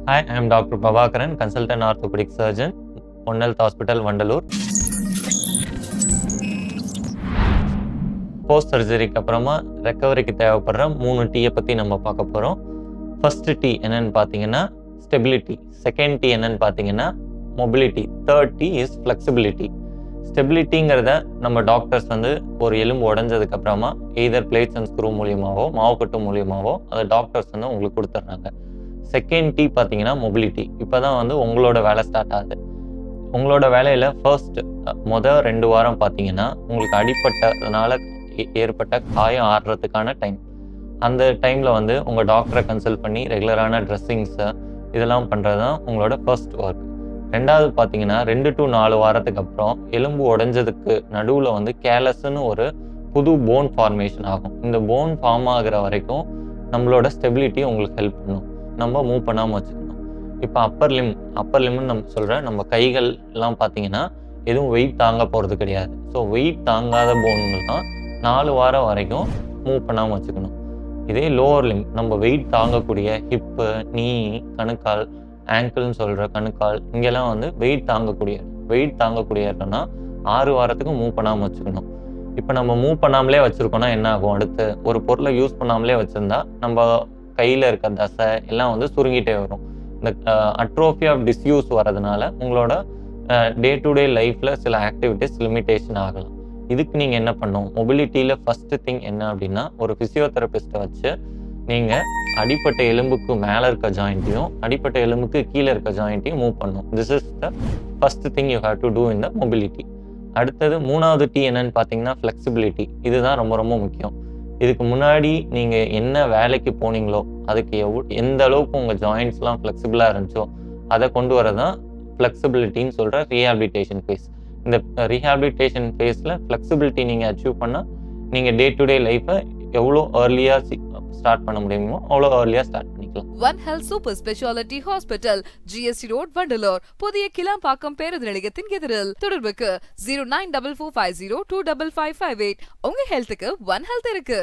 Hi, I am Dr. Prabhakaran, consultant orthopedic surgeon, One Health Hospital, Vandalur. Post சர்ஜரிக்கு அப்புறமா ரெக்கவரிக்கு தேவைப்படுற 3 டீயை பற்றி நம்ம பார்க்க போகிறோம். ஃபர்ஸ்ட் டீ என்னன்னு பார்த்தீங்கன்னா ஸ்டெபிலிட்டி, செகண்ட் டீ என்னன்னு பார்த்தீங்கன்னா mobility, third T is flexibility. ஸ்டெபிலிட்டிங்கிறத நம்ம டாக்டர்ஸ் வந்து ஒரு எலும்பு உடஞ்சதுக்கு அப்புறமா எய்தர் பிளேட்ஸ் அண்ட் ஸ்க்ரூ மூலியமாவோ மாவுக்கட்டு மூலியமாவோ அதை டாக்டர்ஸ் வந்து உங்களுக்கு கொடுத்துட்றாங்க. செகண்ட் டீ பார்த்தீங்கன்னா மொபிலிட்டி. இப்போ தான் வந்து உங்களோட வேலை ஸ்டார்ட் ஆகுது. உங்களோட வேலையில் ஃபர்ஸ்ட் 2 வாரம் பார்த்தீங்கன்னா உங்களுக்கு அடிப்பட்டதுனால ஏற்பட்ட காயம் ஆடுறதுக்கான டைம். அந்த டைமில் வந்து உங்கள் டாக்டரை கன்சல்ட் பண்ணி ரெகுலரான ட்ரெஸ்ஸிங்ஸை இதெல்லாம் பண்ணுறது தான் உங்களோட ஃபர்ஸ்ட் ஒர்க். ரெண்டாவது பார்த்தீங்கன்னா 2 to 4 வாரத்துக்கு அப்புறம் எலும்பு உடைஞ்சதுக்கு நடுவில் வந்து கேலஸ்ன்னு ஒரு புது போன் ஃபார்மேஷன் ஆகும். இந்த போன் ஃபார்ம் ஆகிற வரைக்கும் நம்மளோட ஸ்டெபிலிட்டி உங்களுக்கு ஹெல்ப் பண்ணும், நம்ம மூவ் பண்ணாமல் வச்சுக்கணும். இப்போ அப்பர் லிம்னு நம்ம சொல்கிறேன், நம்ம கைகள் எல்லாம் பார்த்தீங்கன்னா எதுவும் வெயிட் தாங்க போகிறது கிடையாது. ஸோ வெயிட் தாங்காத போன்கள் தான் 4 வாரம் வரைக்கும் மூவ் பண்ணாமல் வச்சுக்கணும். இதே லோவர் லிம் நம்ம வெயிட் தாங்கக்கூடிய ஹிப்பு, நீ, கணுக்கால், ஆங்கிள்னு சொல்கிற கணுக்கால், இங்கெல்லாம் வந்து வெயிட் தாங்கக்கூடிய இடம்னா 6 வாரத்துக்கு மூவ் பண்ணாமல் வச்சுக்கணும். இப்போ நம்ம மூவ் பண்ணாமலே வச்சுருக்கோன்னா என்ன ஆகும்? அடுத்து ஒரு பொருளை யூஸ் பண்ணாமலே வச்சுருந்தா நம்ம கையில் இருக்க தசை எல்லாம் வந்து சுருங்கிட்டே வரும். இந்த அட்ரோஃபி ஆஃப் டிஸ்யூஸ் வரதுனால உங்களோட டே டு டே லைஃப்பில் சில ஆக்டிவிட்டிஸ் லிமிட்டேஷன் ஆகலாம். இதுக்கு நீங்கள் என்ன பண்ணணும்? மொபிலிட்டியில் ஃபஸ்ட்டு திங் என்ன அப்படின்னா, ஒரு ஃபிசியோதெரபிஸ்ட்டை வச்சு நீங்கள் அடிப்பட்ட எலும்புக்கு மேலே இருக்க ஜாயிண்ட்டையும் அடிப்பட்ட எலும்புக்கு கீழே இருக்க ஜாயிண்ட்டையும் மூவ் பண்ணணும். This is the first thing you have to do in the mobility. அடுத்தது 3வது டீ என்னன்னு பார்த்தீங்கன்னா ஃப்ளெக்சிபிலிட்டி. இதுதான் ரொம்ப ரொம்ப முக்கியம். இதுக்கு முன்னாடி நீங்கள் என்ன வேலைக்கு போனீங்களோ அதுக்கு எந்த அளவுக்கு உங்கள் ஜாயிண்ட்ஸ்லாம் ஃப்ளெக்சிபிளாக இருந்துச்சோ அதை கொண்டு வரதான் ஃப்ளெக்சிபிலிட்டின்னு சொல்கிற ரீஹாபிலிட்டேஷன் ஃபேஸ். இந்த ரீஹாபிலிட்டேஷன் ஃபேஸில் ஃப்ளெக்சிபிலிட்டி நீங்கள் அச்சீவ் பண்ணால் நீங்கள் டே டு டே லைஃப்பை எவ்வளோ ஏர்லியாக ஸ்டார்ட் பண்ண முடியுமோ அவ்வளோ ஏர்லியாக ஸ்டார்ட் பண்ணிக்கலாம். One health super speciality hospital, GST road, Vandalur. புதிய கிளாம்பாக்கம் பேருந்து நிலையத்தின் எதிரில். தொடர்புக்கு 0944502558. உங்க ஹெல்த்துக்கு ஒன் ஹெல்த் இருக்கு.